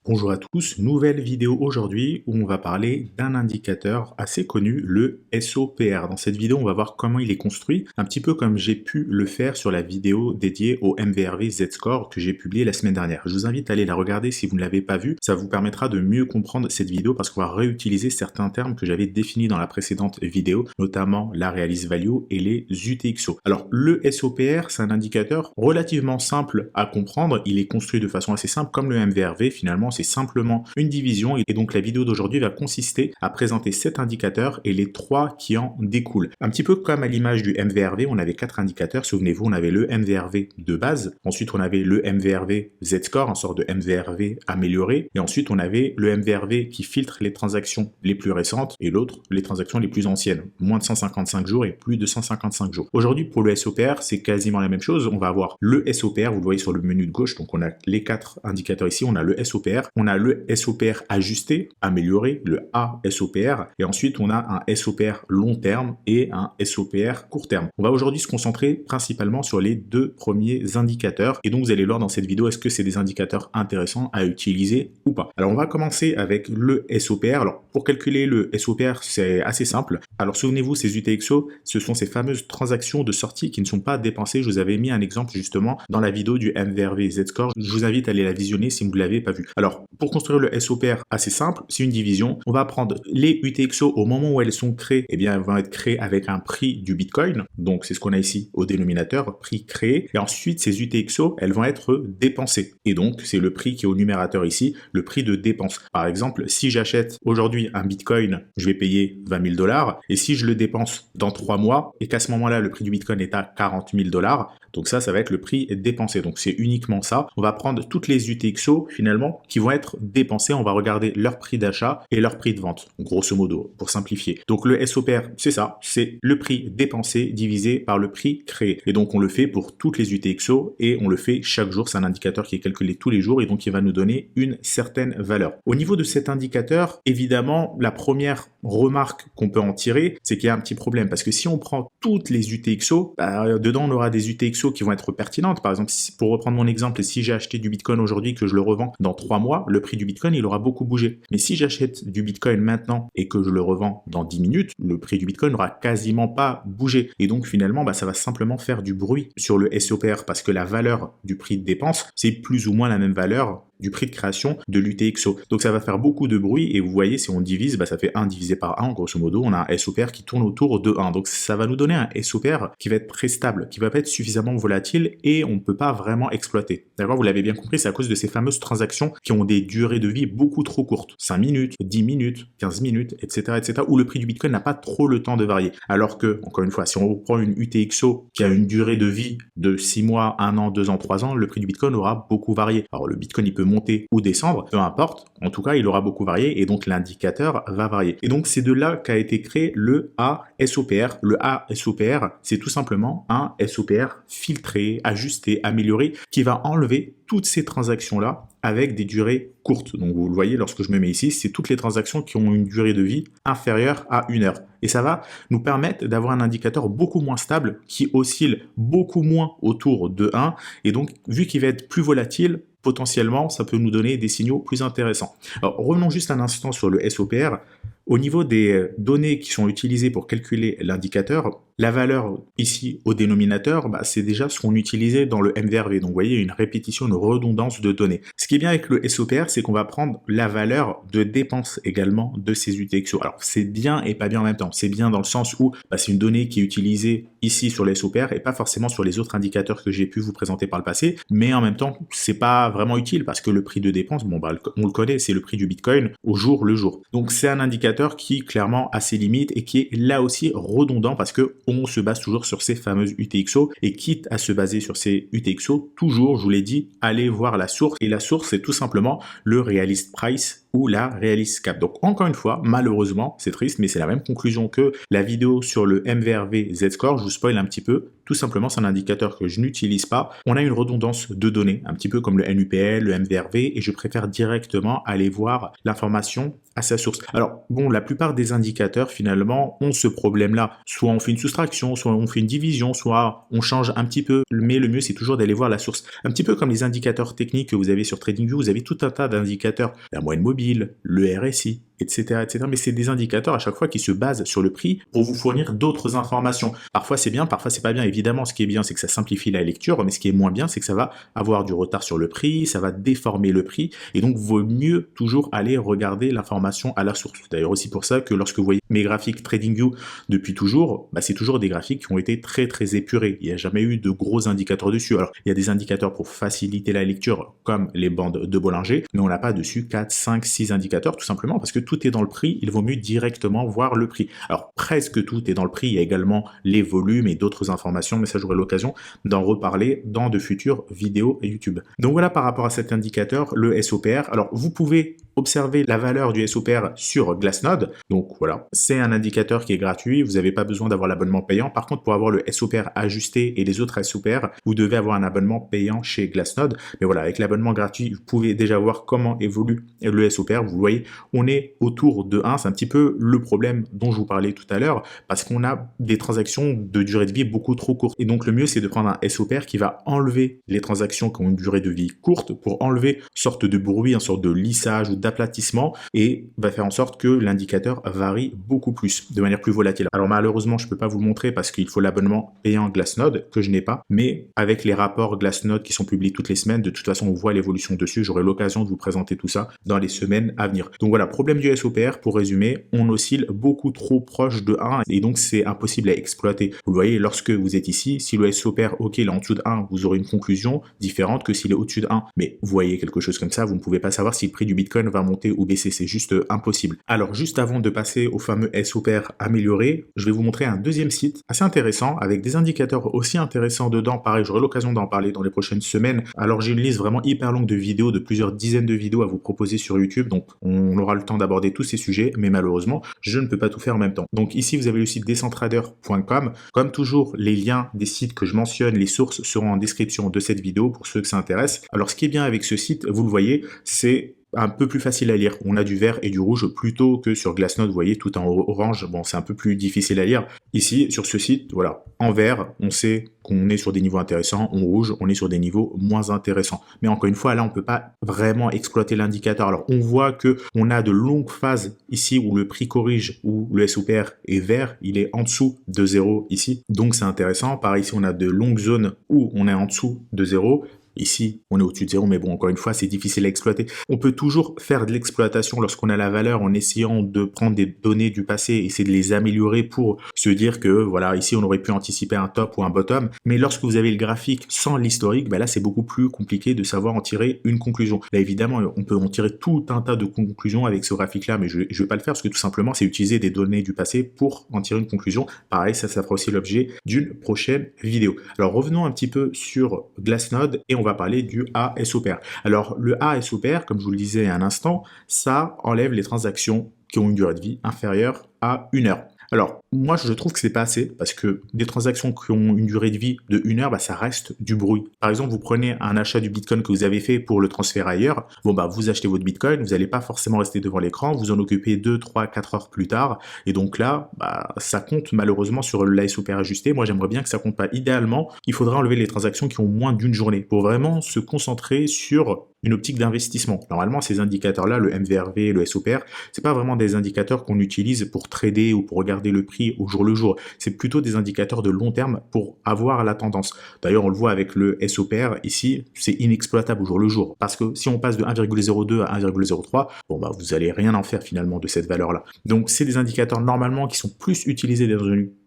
Bonjour à tous, nouvelle vidéo aujourd'hui où on va parler d'un indicateur assez connu, le SOPR. Dans cette vidéo, on va voir comment il est construit, un petit peu comme j'ai pu le faire sur la vidéo dédiée au MVRV Z-Score que j'ai publié la semaine dernière. Je vous invite à aller la regarder si vous ne l'avez pas vue, ça vous permettra de mieux comprendre cette vidéo parce qu'on va réutiliser certains termes que j'avais définis dans la précédente vidéo, notamment la Realist Value et les UTXO. Alors le SOPR, c'est un indicateur relativement simple à comprendre, il est construit de façon assez simple comme le MVRV finalement. C'est simplement une division et donc la vidéo d'aujourd'hui va consister à présenter cet indicateur et les trois qui en découlent. Un petit peu comme à l'image du MVRV, on avait 4 indicateurs, souvenez-vous, on avait le MVRV de base, ensuite on avait le MVRV Z-Score, une sorte de MVRV amélioré, et ensuite on avait le MVRV qui filtre les transactions les plus récentes et l'autre les transactions les plus anciennes, moins de 155 jours et plus de 155 jours. Aujourd'hui pour le SOPR, c'est quasiment la même chose, on va avoir le SOPR, vous le voyez sur le menu de gauche, donc on a les 4 indicateurs ici, on a le SOPR, on a le SOPR ajusté, amélioré, le ASOPR, et ensuite on a un SOPR long terme et un SOPR court terme. On va aujourd'hui se concentrer principalement sur les deux premiers indicateurs, et donc vous allez voir dans cette vidéo, est-ce que c'est des indicateurs intéressants à utiliser ou pas. Alors on va commencer avec le SOPR. Alors pour calculer le SOPR, c'est assez simple. Alors souvenez-vous, ces UTXO, ce sont ces fameuses transactions de sortie qui ne sont pas dépensées. Je vous avais mis un exemple justement dans la vidéo du MVRV Z-Score. Je vous invite à aller la visionner si vous ne l'avez pas vu. Alors, pour construire le SOPR assez simple, c'est une division. On va prendre les UTXO au moment où elles sont créées, eh bien, elles vont être créées avec un prix du Bitcoin. Donc, c'est ce qu'on a ici au dénominateur, prix créé. Et ensuite, ces UTXO, elles vont être dépensées. Et donc, c'est le prix qui est au numérateur ici, le prix de dépense. Par exemple, si j'achète aujourd'hui un Bitcoin, je vais payer 20 000 $. Et si je le dépense dans 3 mois, et qu'à ce moment-là, le prix du Bitcoin est à 40 000 $, donc ça va être le prix dépensé. Donc, c'est uniquement ça. On va prendre toutes les UTXO, finalement, qui vont être dépensés, on va regarder leur prix d'achat et leur prix de vente, grosso modo, pour simplifier. Donc le SOPR, c'est ça, c'est le prix dépensé divisé par le prix créé. Et donc on le fait pour toutes les UTXO et on le fait chaque jour, c'est un indicateur qui est calculé tous les jours et donc il va nous donner une certaine valeur. Au niveau de cet indicateur, évidemment, la première remarque qu'on peut en tirer, c'est qu'il y a un petit problème parce que si on prend toutes les UTXO, dedans on aura des UTXO qui vont être pertinentes. Par exemple, pour reprendre mon exemple, si j'ai acheté du Bitcoin aujourd'hui que je le revends dans 3 mois, le prix du Bitcoin, il aura beaucoup bougé. Mais si j'achète du Bitcoin maintenant et que je le revends dans 10 minutes, le prix du Bitcoin n'aura quasiment pas bougé. Et donc finalement, ça va simplement faire du bruit sur le SOPR parce que la valeur du prix de dépense, c'est plus ou moins la même valeur du prix de création de l'UTXO. Donc ça va faire beaucoup de bruit et vous voyez si on divise, ça fait 1 divisé par 1, grosso modo, on a un SOPR qui tourne autour de 1. Donc ça va nous donner un SOPR qui va être très stable, qui va pas être suffisamment volatile et on ne peut pas vraiment exploiter. D'accord, vous l'avez bien compris, c'est à cause de ces fameuses transactions qui ont des durées de vie beaucoup trop courtes. 5 minutes, 10 minutes, 15 minutes, etc., où le prix du Bitcoin n'a pas trop le temps de varier. Alors que, encore une fois, si on reprend une UTXO qui a une durée de vie de 6 mois, 1 an, 2 ans, 3 ans, le prix du Bitcoin aura beaucoup varié. Alors le Bitcoin, il peut monter ou descendre, peu importe, en tout cas il aura beaucoup varié et donc l'indicateur va varier. Et donc c'est de là qu'a été créé le ASOPR. Le ASOPR, c'est tout simplement un SOPR filtré, ajusté, amélioré, qui va enlever toutes ces transactions-là avec des durées courtes. Donc vous le voyez, lorsque je me mets ici, c'est toutes les transactions qui ont une durée de vie inférieure à 1 heure. Et ça va nous permettre d'avoir un indicateur beaucoup moins stable, qui oscille beaucoup moins autour de 1. Et donc, vu qu'il va être plus volatile, potentiellement, ça peut nous donner des signaux plus intéressants. Alors, revenons juste un instant sur le SOPR. Au niveau des données qui sont utilisées pour calculer l'indicateur, la valeur ici au dénominateur, c'est déjà ce qu'on utilisait dans le MVRV. Donc vous voyez, une répétition, une redondance de données. Ce qui est bien avec le SOPR, c'est qu'on va prendre la valeur de dépense également de ces UTXO. Alors c'est bien et pas bien en même temps. C'est bien dans le sens où c'est une donnée qui est utilisée ici sur le SOPR et pas forcément sur les autres indicateurs que j'ai pu vous présenter par le passé. Mais en même temps, c'est pas vraiment utile parce que le prix de dépense, on le connaît, c'est le prix du Bitcoin au jour le jour. Donc c'est un indicateur qui clairement a ses limites et qui est là aussi redondant parce que on se base toujours sur ces fameuses UTXO et quitte à se baser sur ces UTXO, toujours, je vous l'ai dit, allez voir la source et la source c'est tout simplement le Realist Price ou la Realist Cap. Donc encore une fois, malheureusement, c'est triste, mais c'est la même conclusion que la vidéo sur le MVRV Z-Score. Je vous spoil un petit peu. Tout simplement, c'est un indicateur que je n'utilise pas. On a une redondance de données, un petit peu comme le NUPL, le MVRV, et je préfère directement aller voir l'information à sa source. Alors, bon, la plupart des indicateurs, finalement, ont ce problème-là. Soit on fait une soustraction, soit on fait une division, soit on change un petit peu, mais le mieux, c'est toujours d'aller voir la source. Un petit peu comme les indicateurs techniques que vous avez sur TradingView, vous avez tout un tas d'indicateurs, la moyenne mobile, le RSI, etc., etc. Mais c'est des indicateurs à chaque fois qui se basent sur le prix pour vous fournir d'autres informations. Parfois c'est bien, parfois c'est pas bien. Évidemment, ce qui est bien, c'est que ça simplifie la lecture, mais ce qui est moins bien, c'est que ça va avoir du retard sur le prix, ça va déformer le prix, et donc vaut mieux toujours aller regarder l'information à la source. D'ailleurs aussi pour ça que lorsque vous voyez mes graphiques TradingView depuis toujours, c'est toujours des graphiques qui ont été très très épurés. Il n'y a jamais eu de gros indicateurs dessus. Alors il y a des indicateurs pour faciliter la lecture comme les bandes de Bollinger, mais on n'a pas dessus 4, 5, 6 indicateurs tout simplement parce que tout est dans le prix, il vaut mieux directement voir le prix. Alors presque tout est dans le prix, il y a également les volumes et d'autres informations, mais ça j'aurai l'occasion d'en reparler dans de futures vidéos YouTube. Donc voilà par rapport à cet indicateur, le SOPR. Alors vous pouvez observer la valeur du SOPR sur Glassnode, donc voilà, c'est un indicateur qui est gratuit, vous n'avez pas besoin d'avoir l'abonnement payant. Par contre, pour avoir le SOPR ajusté et les autres SOPR, vous devez avoir un abonnement payant chez Glassnode. Mais voilà, avec l'abonnement gratuit, vous pouvez déjà voir comment évolue le SOPR. Vous voyez, on est autour de 1, c'est un petit peu le problème dont je vous parlais tout à l'heure, parce qu'on a des transactions de durée de vie beaucoup trop courte. Et donc le mieux, c'est de prendre un SOPR qui va enlever les transactions qui ont une durée de vie courte pour enlever une sorte de bruit, une sorte de lissage ou d'aplatissement, et va faire en sorte que l'indicateur varie beaucoup plus, de manière plus volatile. Alors malheureusement, je ne peux pas vous le montrer parce qu'il faut l'abonnement payant Glassnode, que je n'ai pas, mais avec les rapports Glassnode qui sont publiés toutes les semaines, de toute façon, on voit l'évolution dessus. J'aurai l'occasion de vous présenter tout ça dans les semaines à venir. Donc voilà, problème du SOPR, pour résumer, on oscille beaucoup trop proche de 1 et donc c'est impossible à exploiter. Vous le voyez, lorsque vous êtes ici, si le SOPR, ok, il est en dessous de 1, vous aurez une conclusion différente que s'il est au-dessus de 1. Mais vous voyez quelque chose comme ça, vous ne pouvez pas savoir si le prix du Bitcoin va monter ou baisser, c'est juste impossible. Alors juste avant de passer au fameux SOPR amélioré, je vais vous montrer un deuxième site assez intéressant avec des indicateurs aussi intéressants dedans. Pareil, j'aurai l'occasion d'en parler dans les prochaines semaines. Alors j'ai une liste vraiment hyper longue de vidéos, de plusieurs dizaines de vidéos à vous proposer sur YouTube, donc on aura le temps d'aborder tous ces sujets, mais malheureusement, je ne peux pas tout faire en même temps. Donc ici, vous avez le site decentrader.com. Comme toujours, les liens des sites que je mentionne, les sources seront en description de cette vidéo pour ceux que ça intéresse. Alors ce qui est bien avec ce site, vous le voyez, c'est un peu plus facile à lire. On a du vert et du rouge plutôt que sur Glassnode, vous voyez, tout en orange. Bon, c'est un peu plus difficile à lire. Ici, sur ce site, voilà, en vert, on sait qu'on est sur des niveaux intéressants. En rouge, on est sur des niveaux moins intéressants. Mais encore une fois, là, on peut pas vraiment exploiter l'indicateur. Alors, on voit que on a de longues phases ici où le prix corrige, où le SOPR est vert, il est en dessous de 0 ici. Donc, c'est intéressant. Pareil, ici, on a de longues zones où on est en dessous de 0. Ici, on est au-dessus de 0, mais bon, encore une fois, c'est difficile à exploiter. On peut toujours faire de l'exploitation lorsqu'on a la valeur en essayant de prendre des données du passé, essayer de les améliorer pour se dire que, voilà, ici, on aurait pu anticiper un top ou un bottom. Mais lorsque vous avez le graphique sans l'historique, là, c'est beaucoup plus compliqué de savoir en tirer une conclusion. Là, évidemment, on peut en tirer tout un tas de conclusions avec ce graphique-là, mais je vais pas le faire parce que tout simplement, c'est utiliser des données du passé pour en tirer une conclusion. Pareil, ça fera aussi l'objet d'une prochaine vidéo. Alors, revenons un petit peu sur Glassnode et on va parler du ASOPR. Alors, le ASOPR, comme je vous le disais à un instant, ça enlève les transactions qui ont une durée de vie inférieure à 1 heure. Alors, moi, je trouve que c'est pas assez, parce que des transactions qui ont une durée de vie de 1 heure, ça reste du bruit. Par exemple, vous prenez un achat du Bitcoin que vous avez fait pour le transférer ailleurs, vous achetez votre Bitcoin, vous n'allez pas forcément rester devant l'écran, vous en occupez 2, 3, 4 heures plus tard, et donc là, ça compte malheureusement sur l'ASOPR ajusté. Moi, j'aimerais bien que ça compte pas. Idéalement, il faudrait enlever les transactions qui ont moins d'une journée, pour vraiment se concentrer sur une optique d'investissement. Normalement, ces indicateurs-là, le MVRV, le SOPR, c'est pas vraiment des indicateurs qu'on utilise pour trader ou pour regarder le prix au jour le jour. C'est plutôt des indicateurs de long terme pour avoir la tendance. D'ailleurs, on le voit avec le SOPR ici, c'est inexploitable au jour le jour. Parce que si on passe de 1,02 à 1,03, vous allez rien en faire finalement de cette valeur-là. Donc, c'est des indicateurs normalement qui sont plus utilisés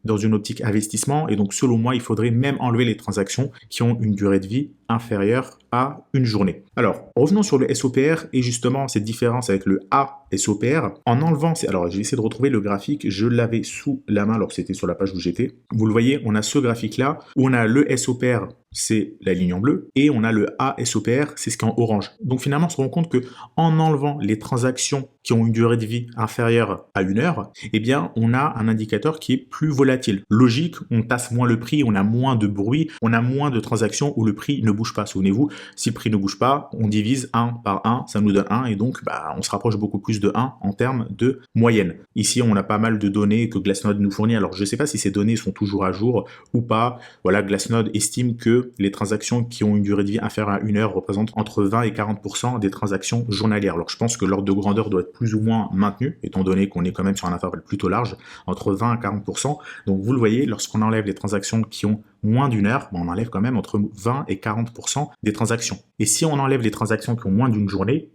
dans une optique investissement. Et donc, selon moi, il faudrait même enlever les transactions qui ont une durée de vie inférieure à une journée. Alors, revenons sur le SOPR et justement cette différence avec le ASOPR. En enlevant, alors je vais essayer de retrouver le graphique, je l'avais sous la main alors que c'était sur la page où j'étais. Vous le voyez, on a ce graphique-là où on a le SOPR c'est la ligne en bleu, et on a le ASOPR, c'est ce qui est en orange. Donc finalement, on se rend compte que en enlevant les transactions qui ont une durée de vie inférieure à 1 heure, eh bien, on a un indicateur qui est plus volatile. Logique, on tasse moins le prix, on a moins de bruit, on a moins de transactions où le prix ne bouge pas. Souvenez-vous, si le prix ne bouge pas, on divise 1 par 1, ça nous donne 1, et donc on se rapproche beaucoup plus de 1 en termes de moyenne. Ici, on a pas mal de données que Glassnode nous fournit. Alors, je ne sais pas si ces données sont toujours à jour ou pas. Voilà, Glassnode estime que les transactions qui ont une durée de vie inférieure à 1 heure représentent entre 20 et 40% des transactions journalières. Alors, je pense que l'ordre de grandeur doit être plus ou moins maintenu, étant donné qu'on est quand même sur un intervalle plutôt large, entre 20 et 40%. Donc, vous le voyez, lorsqu'on enlève les transactions qui ont moins d'1 heure, on enlève quand même entre 20 et 40% des transactions. Et si on enlève les transactions qui ont moins d'une journée,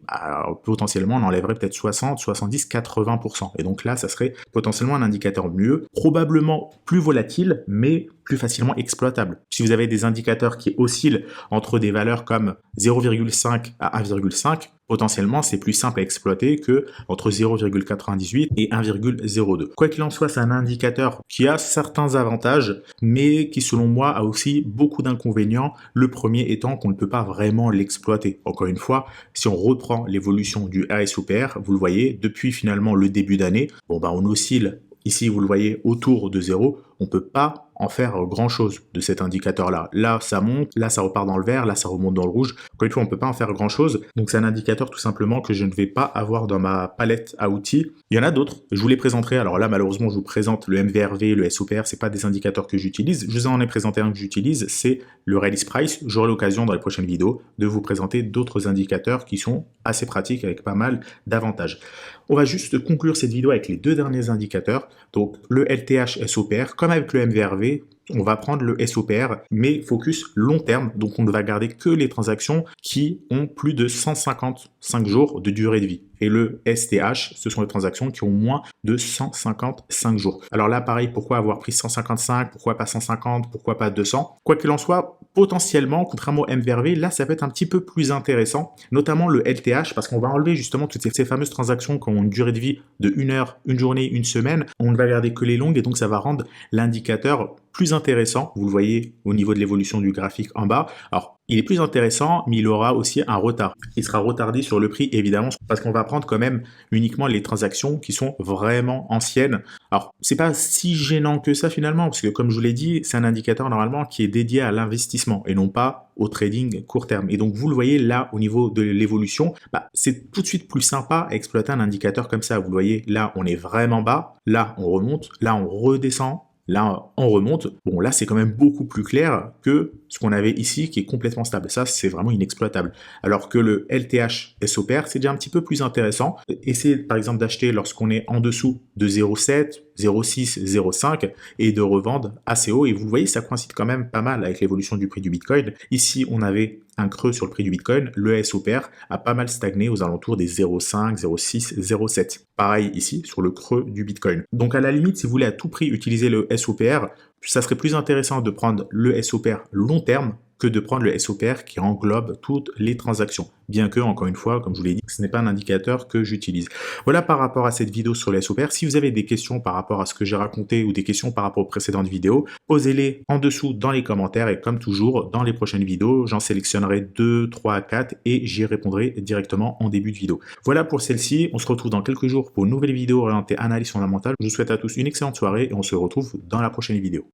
potentiellement on enlèverait peut-être 60, 70, 80%. Et donc là, ça serait potentiellement un indicateur mieux, probablement plus volatile, mais plus facilement exploitable. Si vous avez des indicateurs qui oscillent entre des valeurs comme 0,5 à 1,5, potentiellement c'est plus simple à exploiter que entre 0,98 et 1,02. Quoi qu'il en soit, c'est un indicateur qui a certains avantages, mais qui selon moi a aussi beaucoup d'inconvénients. Le premier étant qu'on ne peut pas vraiment l'exploiter. Encore une fois, si on reprend l'évolution du ASOPR, vous le voyez, depuis finalement le début d'année, on oscille. Ici, vous le voyez, autour de 0, on ne peut pas en faire grand-chose de cet indicateur-là. Là, ça monte, là, ça repart dans le vert, là, ça remonte dans le rouge. Encore une fois, on ne peut pas en faire grand-chose. Donc, c'est un indicateur tout simplement que je ne vais pas avoir dans ma palette à outils. Il y en a d'autres, je vous les présenterai. Alors là, malheureusement, je vous présente le MVRV, le SOPR, c'est pas des indicateurs que j'utilise. Je vous en ai présenté un que j'utilise, c'est le Release Price. J'aurai l'occasion dans les prochaines vidéos de vous présenter d'autres indicateurs qui sont assez pratiques avec pas mal d'avantages. On va juste conclure cette vidéo avec les deux derniers indicateurs. Donc, le LTH SOPR, comme avec le MVRV, on va prendre le SOPR, mais focus long terme. Donc, on ne va garder que les transactions qui ont plus de 155 jours de durée de vie. Et le STH, ce sont les transactions qui ont moins de 155 jours. Alors là, pareil, pourquoi avoir pris 155, pourquoi pas 150, pourquoi pas 200? Quoi qu'il en soit, potentiellement, contrairement au MVRV, là, ça peut être un petit peu plus intéressant, notamment le LTH, parce qu'on va enlever justement toutes ces fameuses transactions qui ont une durée de vie de 1 heure, une journée, une semaine. On ne va garder que les longues, et donc ça va rendre l'indicateur plus intéressant. Vous le voyez au niveau de l'évolution du graphique en bas. Alors, il est plus intéressant, mais il aura aussi un retard. Il sera retardé sur le prix, évidemment, parce qu'on va prendre quand même uniquement les transactions qui sont vraiment anciennes. Alors, c'est pas si gênant que ça finalement, parce que comme je vous l'ai dit, c'est un indicateur normalement qui est dédié à l'investissement et non pas au trading court terme. Et donc, vous le voyez là, au niveau de l'évolution, c'est tout de suite plus sympa à exploiter un indicateur comme ça. Vous le voyez, là, on est vraiment bas, là, on remonte, là, on redescend. Là, on remonte. Bon, là, c'est quand même beaucoup plus clair que ce qu'on avait ici, qui est complètement stable. Ça, c'est vraiment inexploitable. Alors que le LTH SOPR, c'est déjà un petit peu plus intéressant. Essayez, par exemple, d'acheter lorsqu'on est en dessous de 0,7, 0,6, 0,5 et de revendre assez haut. Et vous voyez, ça coïncide quand même pas mal avec l'évolution du prix du Bitcoin. Ici, on avait un creux sur le prix du Bitcoin. Le SOPR a pas mal stagné aux alentours des 0,5, 0,6, 0,7. Pareil ici, sur le creux du Bitcoin. Donc, à la limite, si vous voulez à tout prix utiliser le SOPR, ça serait plus intéressant de prendre le SOPR long terme que de prendre le SOPR qui englobe toutes les transactions. Bien que, encore une fois, comme je vous l'ai dit, ce n'est pas un indicateur que j'utilise. Voilà par rapport à cette vidéo sur le SOPR. Si vous avez des questions par rapport à ce que j'ai raconté ou des questions par rapport aux précédentes vidéos, posez-les en dessous dans les commentaires et comme toujours, dans les prochaines vidéos, j'en sélectionnerai 2, 3, 4 et j'y répondrai directement en début de vidéo. Voilà pour celle-ci. On se retrouve dans quelques jours pour une nouvelle vidéo orientée analyse fondamentale. Je vous souhaite à tous une excellente soirée et on se retrouve dans la prochaine vidéo.